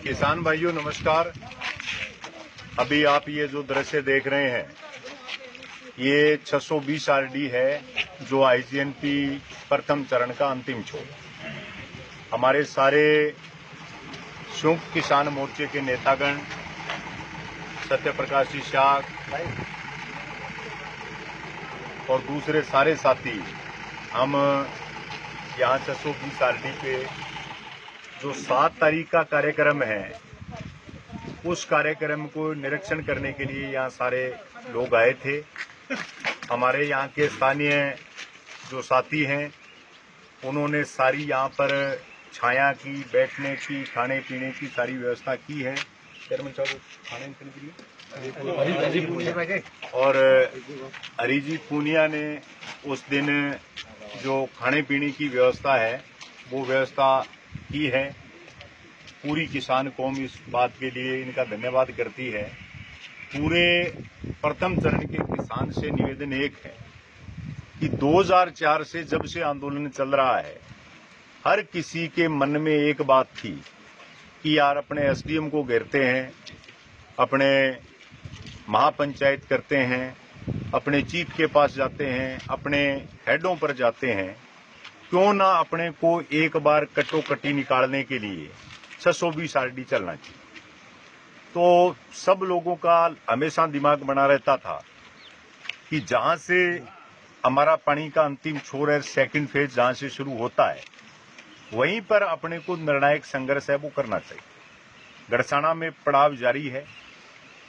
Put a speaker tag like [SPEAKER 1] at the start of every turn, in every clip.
[SPEAKER 1] किसान भाइयों नमस्कार। अभी आप ये जो दृश्य देख रहे हैं ये 620 आरडी है जो आईजीएनपी प्रथम चरण का अंतिम छोर। हमारे सारे संयुक्त किसान मोर्चे के नेतागण, सत्यप्रकाश जी शाह और दूसरे सारे साथी, हम यहाँ 620 आरडी पे जो 7 तारीख का कार्यक्रम है उस कार्यक्रम को निरीक्षण करने के लिए यहाँ सारे लोग आए थे। हमारे यहाँ के स्थानीय जो साथी हैं उन्होंने सारी यहाँ पर छाया की, बैठने की, खाने पीने की सारी व्यवस्था की है। चेयरमैन साहब खाने पीने के लिए और अरिजी पूनिया ने उस दिन जो खाने पीने की व्यवस्था है वो व्यवस्था की है। पूरी किसान कौम इस बात के लिए इनका धन्यवाद करती है। पूरे प्रथम चरण के किसान से निवेदन एक है कि 2004 से जब से आंदोलन चल रहा है हर किसी के मन में एक बात थी कि यार अपने एसडीएम को घेरते हैं, अपने महापंचायत करते हैं, अपने चीफ के पास जाते हैं, अपने हेडों पर जाते हैं, क्यों ना अपने को एक बार कटोकटी निकालने के लिए 620 आरडी चलना चाहिए। तो सब लोगों का हमेशा दिमाग बना रहता था कि जहां से हमारा पानी का अंतिम छोर है, सेकंड फेज जहां से शुरू होता है वहीं पर अपने को निर्णायक संघर्ष है वो करना चाहिए। गड़साना में पड़ाव जारी है।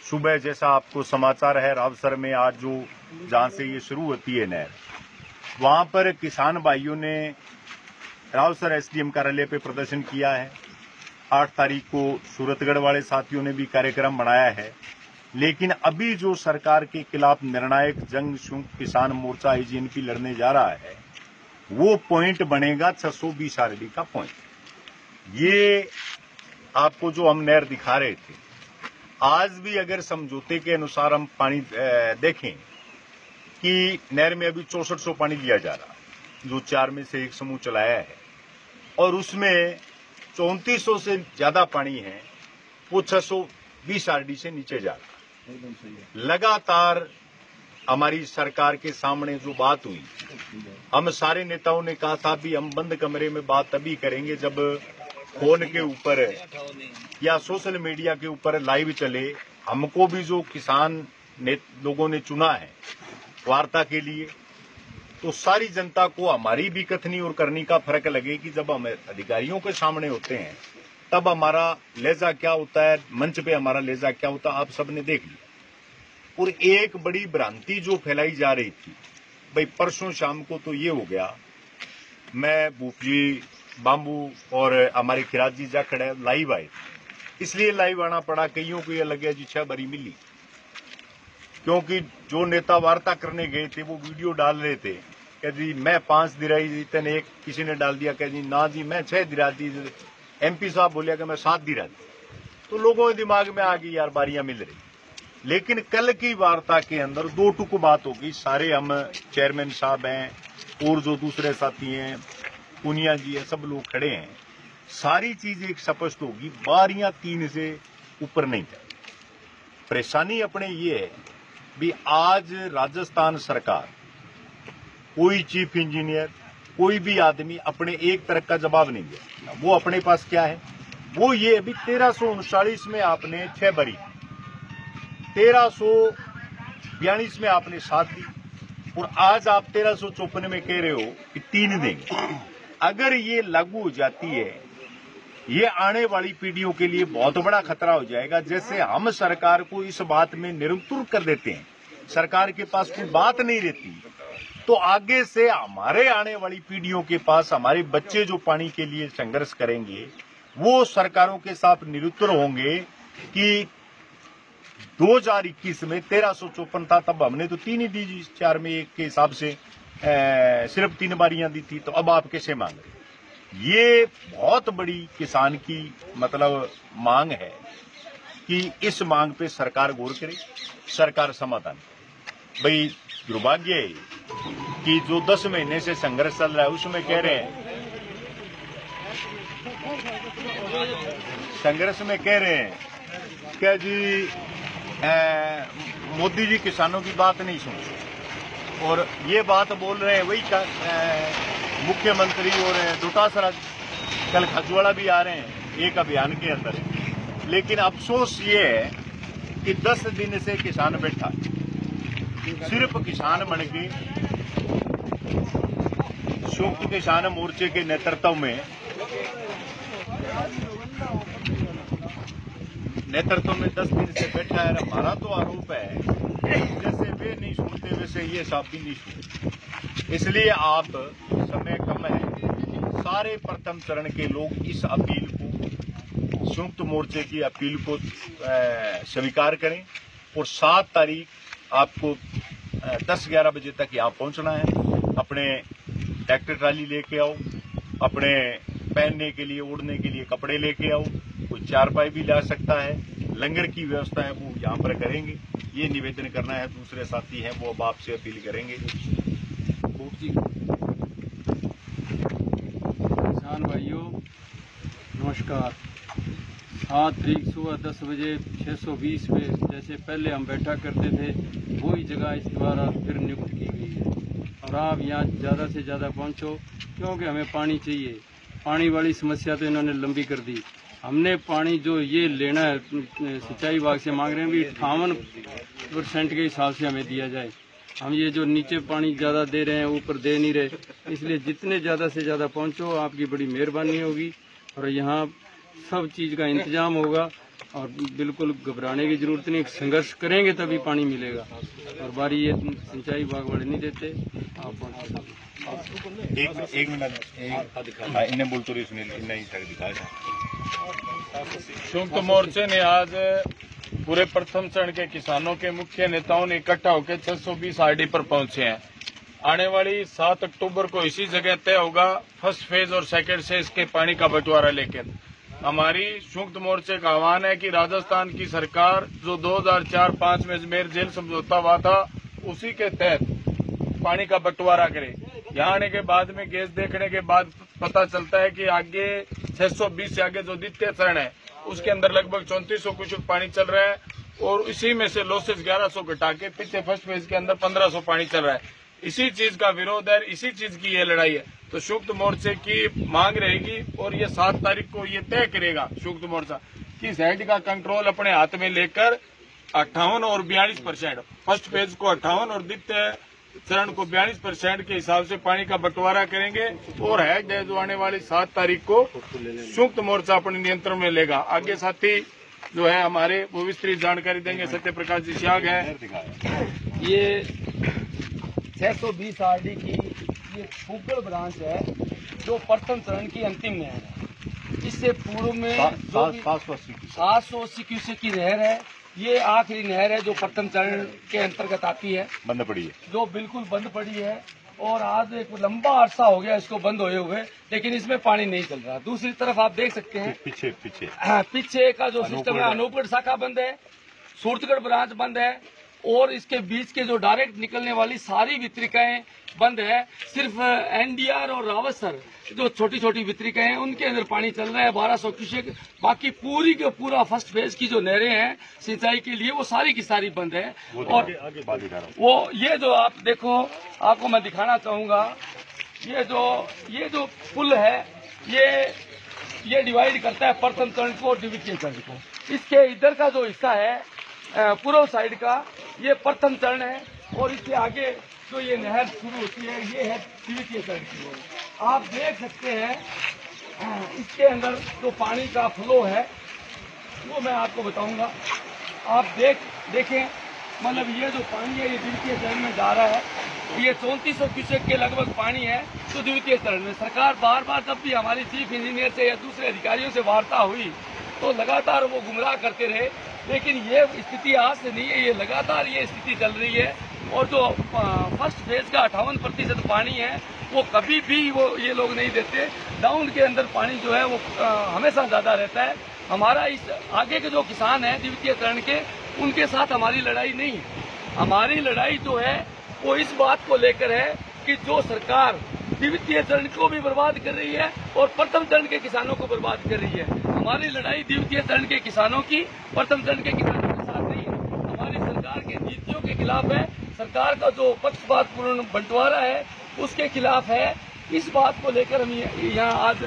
[SPEAKER 1] सुबह जैसा आपको समाचार है रावसर में आज जो जहां से ये शुरू होती है नहर, वहां पर किसान भाइयों ने रावसर एसडीएम कार्यालय पे प्रदर्शन किया है। 8 तारीख को सूरतगढ़ वाले साथियों ने भी कार्यक्रम बनाया है। लेकिन अभी जो सरकार के खिलाफ निर्णायक जंग संयुक्त किसान मोर्चा आईजीएनपी लड़ने जा रहा है वो पॉइंट बनेगा 620 आरडी का पॉइंट। ये आपको जो हम नहर दिखा रहे थे, आज भी अगर समझौते के अनुसार हम पानी देखें कि नहर में अभी 6400 पानी दिया जा रहा है जो 4 में से एक समूह चलाया है, और उसमें 3400 से ज्यादा पानी है वो 620 आरडी से नीचे जा रहा है। लगातार हमारी सरकार के सामने जो बात हुई, हम सारे नेताओं ने कहा था भी हम बंद कमरे में बात तभी करेंगे जब फोन के ऊपर या सोशल मीडिया के ऊपर लाइव चले। हमको भी जो किसान लोगों ने चुना है वार्ता के लिए, तो सारी जनता को हमारी भी कथनी और करनी का फर्क लगे कि जब हम अधिकारियों के सामने होते हैं तब हमारा लहजा क्या होता है, मंच पे हमारा लहजा क्या होता है, आप सबने देख लिया। और एक बड़ी भ्रांति जो फैलाई जा रही थी, भाई परसों शाम को तो ये हो गया, मैं भूप जी, बाम्बू और हमारे खिराज जी जाखड़ लाइव आए, इसलिए लाइव आना पड़ा। कईयों को ये लगे जी 6 बरी मिली, क्योंकि जो नेता वार्ता करने गए थे वो वीडियो डाल रहे थे कि जी मैं 5 दिराई दी, तने एक किसी ने डाल दिया कि जी ना जी मैं 6 दिरा दी, एमपी साहब बोलिया कि मैं 7 दिरा दी। तो लोगों के दिमाग में आ गई यार बारियां मिल रही। लेकिन कल की वार्ता के अंदर 2 टुक बात होगी। सारे हम चेयरमैन साहब हैं और जो दूसरे साथी हैं, पूनिया जी है, सब लोग खड़े हैं। सारी चीज एक स्पष्ट होगी, बारियां 3 से ऊपर नहीं जाए। परेशानी अपने ये है भी आज राजस्थान सरकार, कोई चीफ इंजीनियर, कोई भी आदमी अपने एक तरह का जवाब नहीं दिया। वो अपने पास क्या है, वो ये अभी 1339 में आपने 6 बरी, 1342 में आपने 7 दी और आज आप 1354 में कह रहे हो कि 3 देंगे। अगर ये लागू हो जाती है, ये आने वाली पीढ़ियों के लिए बहुत बड़ा खतरा हो जाएगा। जैसे हम सरकार को इस बात में निरुत्तर कर देते हैं, सरकार के पास कोई बात नहीं रहती, तो आगे से हमारे आने वाली पीढ़ियों के पास हमारे बच्चे जो पानी के लिए संघर्ष करेंगे वो सरकारों के साथ निरुत्तर होंगे कि 2021 में 1354 था, तब हमने तो 3 ही दी, 4 में 1 के हिसाब से सिर्फ 3 बारियां दी थी, तो अब आप कैसे मांग रहे? ये बहुत बड़ी किसान की मतलब मांग है कि इस मांग पे सरकार गौर करे, सरकार समाधान। भाई दुर्भाग्य है कि जो 10 महीने से संघर्ष चल रहा है उसमें कह रहे हैं, संघर्ष में कह रहे हैं कि जी मोदी जी किसानों की बात नहीं सुनते, और ये बात बोल रहे हैं वही मुख्यमंत्री और डोटासरा कल खजवाड़ा भी आ रहे हैं एक अभियान के अंदर। लेकिन अफसोस ये है कि 10 दिन से किसान बैठा, सिर्फ किसान बन के संयुक्त किसान मोर्चे के नेतृत्व में 10 दिन से बैठा है। हमारा तो आरोप है जैसे वे नहीं सुनते वैसे ये साहब भी नहीं सुनते। इसलिए आप समय कम है, सारे प्रथम चरण के लोग इस अपील को, संयुक्त मोर्चे की अपील को स्वीकार करें और 7 तारीख आपको 10-11 बजे तक यहाँ पहुंचना है। अपने ट्रैक्टर ट्राली लेके आओ, अपने पहनने के लिए ओढ़ने के लिए कपड़े लेके आओ, कोई चारपाई भी ला सकता है, लंगर की व्यवस्था है वो यहाँ पर करेंगे। ये निवेदन करना है। दूसरे साथी हैं वो अब आपसे अपील करेंगे।
[SPEAKER 2] किसान भाइयों नमस्कार। 7 तारीख सुबह 10 बजे 620 पे जैसे पहले हम बैठा करते थे वही जगह इस द्वारा फिर नियुक्त की गई है और आप यहाँ ज़्यादा से ज़्यादा पहुँचो क्योंकि हमें पानी चाहिए। पानी वाली समस्या तो इन्होंने लंबी कर दी। हमने पानी जो ये लेना है सिंचाई विभाग से मांग रहे हैं भी 58% के हिसाब से हमें दिया जाए। हम ये जो नीचे पानी ज़्यादा दे रहे हैं ऊपर दे नहीं रहे, इसलिए जितने ज़्यादा से ज़्यादा पहुँचो आपकी बड़ी मेहरबानी होगी और यहाँ सब चीज़ का इंतजाम होगा और बिल्कुल घबराने की जरूरत नहीं। संघर्ष करेंगे तभी पानी मिलेगा और बारी ये सिंचाई विभाग वाले नहीं देते। आप पहुँचो।
[SPEAKER 1] एक मिनट इन्हें बोल तो नहीं सर दिखाया।
[SPEAKER 3] संयुक्त मोर्चे ने आज पूरे प्रथम चरण के किसानों के मुख्य नेताओं ने इकट्ठा होकर 620 आरडी पर पहुंचे हैं। आने वाली 7 अक्टूबर को इसी जगह तय होगा फर्स्ट फेज और सेकंड फेज के पानी का बंटवारा लेकर। हमारी संयुक्त मोर्चे का आह्वान है कि राजस्थान की सरकार जो 2004-05 में अजमेर जेल समझौता हुआ था उसी के तहत पानी का बंटवारा करे। यहाँ आने के बाद में गैस देखने के बाद पता चलता है कि आगे 620 से आगे जो द्वितीय चरण है उसके अंदर लगभग 3400 क्यूसेक पानी चल रहा है और इसी में से लॉसेस 1100 घटा के पीछे फर्स्ट फेज के अंदर 1500 पानी चल रहा है। इसी चीज का विरोध है, इसी चीज की ये लड़ाई है। तो संयुक्त मोर्चे की मांग रहेगी और ये 7 तारीख को ये तय करेगा संयुक्त मोर्चा कि हेड का कंट्रोल अपने हाथ में लेकर 58 और 42%, फर्स्ट फेज को 58 और द्वितीय चरण को 42% के हिसाब से पानी का बंटवारा करेंगे और हेड है जो आने वाली 7 तारीख को संयुक्त मोर्चा अपने नियंत्रण में लेगा। आगे साथी जो है हमारे वो विस्तृत जानकारी देंगे। सत्य प्रकाश जी त्याग है।
[SPEAKER 2] ये 620 आरडी की ये फूकड़ ब्रांच है जो प्रथम चरण की अंतिम नहर है। इससे पूर्व में 780 क्यूसेक की नहर है। ये आखिरी नहर है जो प्रथम चरण के अंतर्गत आती है,
[SPEAKER 1] बंद पड़ी है,
[SPEAKER 2] जो बिल्कुल बंद पड़ी है और आज एक लंबा अरसा हो गया इसको बंद हुए हुए, लेकिन इसमें पानी नहीं चल रहा। दूसरी तरफ आप देख सकते हैं पीछे का जो सिस्टम है, अनूपगढ़ शाखा बंद है, सूरतगढ़ ब्रांच बंद है और इसके बीच के जो डायरेक्ट निकलने वाली सारी वितरिकाएं बंद है। सिर्फ एनडीआर और रावतसर जो छोटी छोटी वितरिकाएं हैं उनके अंदर पानी चल रहा है 1200 क्यूसेक। बाकी पूरी के पूरा फर्स्ट फेज की जो नहरें हैं सिंचाई के लिए वो सारी की सारी बंद है। और वो ये जो आप देखो, आपको मैं दिखाना चाहूंगा, ये जो पुल है ये डिवाइड करता है प्रथम चरण को और द्वितीय चरण को। इसके इधर का जो हिस्सा है पूर्व साइड का ये प्रथम चरण है और इसके आगे जो ये नहर शुरू होती है ये है द्वितीय चरण की ओर। आप देख सकते हैं इसके अंदर जो पानी का फ्लो है वो मैं आपको बताऊंगा। आप देखें मतलब ये जो पानी है ये द्वितीय चरण में जा रहा है। ये 3400 क्यूसेक के लगभग पानी है तो द्वितीय चरण में। सरकार बार बार जब भी हमारी चीफ इंजीनियर से या दूसरे अधिकारियों से वार्ता हुई तो लगातार वो गुमराह करते रहे, लेकिन ये स्थिति आज से नहीं है, ये लगातार ये स्थिति चल रही है। और जो फर्स्ट फेज का 58% पानी है वो कभी भी वो ये लोग नहीं देते। डाउन के अंदर पानी जो है वो हमेशा ज्यादा रहता है। हमारा इस आगे के जो किसान हैं द्वितीय चरण के, उनके साथ हमारी लड़ाई नहीं है। हमारी लड़ाई जो है वो इस बात को लेकर है कि जो सरकार द्वितीय चरण को भी बर्बाद कर रही है और प्रथम चरण के किसानों को बर्बाद कर रही है। हमारी लड़ाई द्वितीय चरण के किसानों की, प्रथम चरण के किसानों के साथ नहीं है, हमारी सरकार के नीतियों के खिलाफ है, सरकार का जो पक्षपातपूर्ण बंटवारा है उसके खिलाफ है। इस बात को लेकर हम यहाँ आज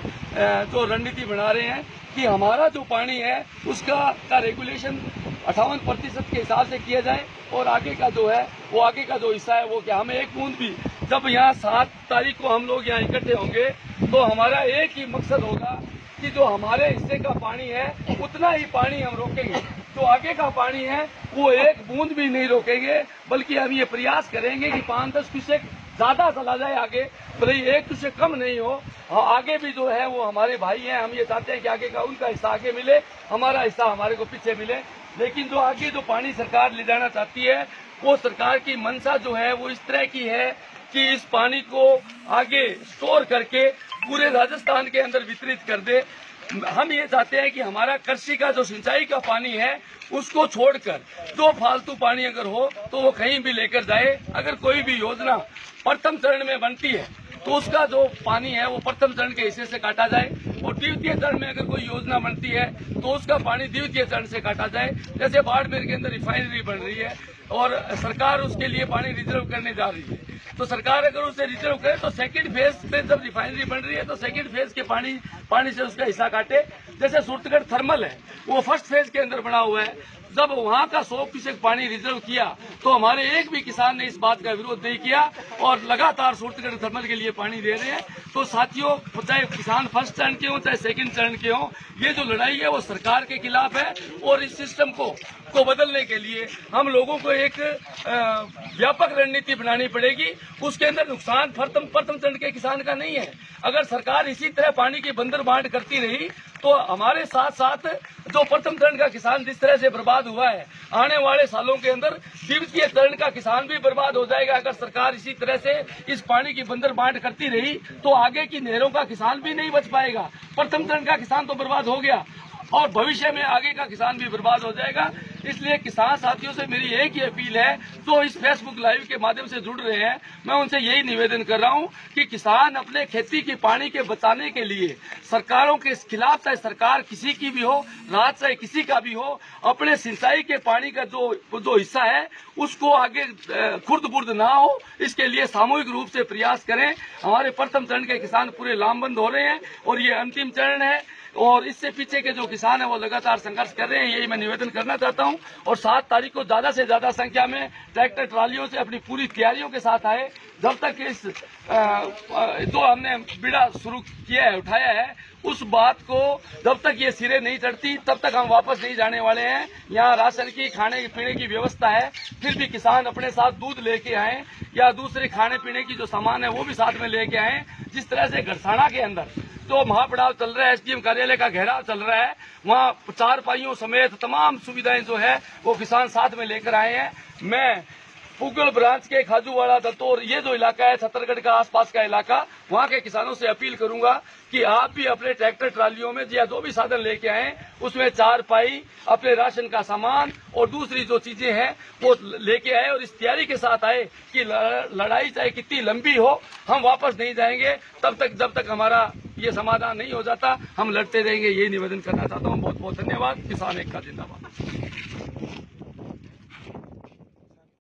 [SPEAKER 2] जो रणनीति बना रहे हैं कि हमारा जो पानी है उसका रेगुलेशन 58% के हिसाब से किया जाए और आगे का जो है वो आगे का जो हिस्सा है वो क्या, हमें एक बूंद भी, जब यहाँ 7 तारीख को हम लोग यहाँ इकट्ठे होंगे तो हमारा एक ही मकसद होगा कि जो हमारे हिस्से का पानी है उतना ही पानी हम रोकेंगे, जो आगे का पानी है वो एक बूंद भी नहीं रोकेंगे, बल्कि हम ये प्रयास करेंगे कि 5-10 क्यूसेक ज्यादा चला जाए आगे, भले 1 क्यूसेक कम नहीं हो। आगे भी जो है वो हमारे भाई हैं, हम ये चाहते हैं कि आगे का उनका हिस्सा आगे मिले, हमारा हिस्सा हमारे को पीछे मिले। लेकिन जो आगे जो पानी सरकार ले जाना चाहती है वो सरकार की मंशा जो है वो इस तरह की है कि इस पानी को आगे स्टोर करके पूरे राजस्थान के अंदर वितरित कर दे। हम ये चाहते हैं कि हमारा कृषि का जो सिंचाई का पानी है उसको छोड़कर जो फालतू पानी अगर हो तो वो कहीं भी लेकर जाए। अगर कोई भी योजना प्रथम चरण में बनती है तो उसका जो पानी है वो प्रथम चरण के हिस्से से काटा जाए, और द्वितीय चरण में अगर कोई योजना बनती है तो उसका पानी द्वितीय चरण से काटा जाए। जैसे बाड़मेर के अंदर रिफाइनरी बन रही है और सरकार उसके लिए पानी रिजर्व करने जा रही है, तो सरकार अगर उसे रिजर्व करे तो सेकंड फेज पे जब रिफाइनरी बन रही है तो सेकंड फेज के पानी से उसका हिस्सा काटे। जैसे सूरतगढ़ थर्मल है वो फर्स्ट फेज के अंदर बना हुआ है, जब वहां का 100% पानी रिजर्व किया तो हमारे एक भी किसान ने इस बात का विरोध नहीं किया और लगातार सूरतगढ़ थर्मल के लिए पानी दे रहे हैं। तो साथियों, चाहे किसान फर्स्ट चरण के हों चाहे सेकंड चरण के हों, ये जो लड़ाई है वो सरकार के खिलाफ है और इस सिस्टम को बदलने के लिए हम लोगों को एक व्यापक रणनीति बनानी पड़ेगी। उसके अंदर नुकसान प्रथम चरण के किसान का नहीं है। अगर सरकार इसी तरह पानी की बंदर बांट करती रही तो हमारे साथ साथ जो प्रथम चरण का किसान जिस तरह से बर्बाद हुआ है, आने वाले सालों के अंदर द्वितीय चरण का किसान भी बर्बाद हो जाएगा। अगर सरकार इसी तरह से इस पानी की बंदर बांट करती रही तो आगे की नहरों का किसान भी नहीं बच पाएगा। प्रथम चरण का किसान तो बर्बाद हो गया और भविष्य में आगे का किसान भी बर्बाद हो जाएगा। इसलिए किसान साथियों से मेरी एक ही अपील है, जो इस फेसबुक लाइव के माध्यम से जुड़ रहे हैं, मैं उनसे यही निवेदन कर रहा हूं कि किसान अपने खेती के पानी के बचाने के लिए सरकारों के खिलाफ, चाहे सरकार किसी की भी हो, राज चाहे किसी का भी हो, अपने सिंचाई के पानी का जो हिस्सा है उसको आगे खुर्द-बुर्द ना हो, इसके लिए सामूहिक रूप से प्रयास करें। हमारे प्रथम चरण के किसान पूरे लामबंद हो रहे हैं और ये अंतिम चरण है और इससे पीछे के जो किसान है वो लगातार संघर्ष कर रहे हैं, यही मैं निवेदन करना चाहता हूं। और 7 तारीख को ज्यादा से ज्यादा संख्या में ट्रैक्टर ट्रालियों से अपनी पूरी तैयारियों के साथ आए। जब तक इस जो हमने बीड़ा शुरू किया है, उठाया है, उस बात को जब तक ये सिरे नहीं चढ़ती तब तक हम वापस नहीं जाने वाले हैं। यहाँ राशन की, खाने पीने की व्यवस्था है, फिर भी किसान अपने साथ दूध लेके आए या दूसरे खाने पीने की जो सामान है वो भी साथ में लेके आए। जिस तरह से गड़साना के अंदर जो महापड़ाव चल रहा है, एसडीएम कार्यालय का घेराव चल रहा है, वहाँ 4 पाइयों समेत तमाम सुविधाएं जो है वो किसान साथ में लेकर आए हैं। मैं पुगल ब्रांच के खाजूवाड़ा, दत्तौर, ये जो इलाका है छत्तरगढ़ का आसपास का इलाका, वहाँ के किसानों से अपील करूंगा कि आप भी अपने ट्रैक्टर ट्रालियों में या जो भी साधन लेके आए उसमें 4 पाई अपने राशन का सामान और दूसरी जो चीजें हैं वो लेके आए और इस तैयारी के साथ आए कि लड़ाई चाहे कितनी लंबी हो, हम वापस नहीं जाएंगे तब तक जब तक हमारा ये समाधान नहीं हो जाता, हम लड़ते रहेंगे। यही निवेदन करना चाहता हूँ। बहुत बहुत धन्यवाद। किसान एकता जिंदाबाद।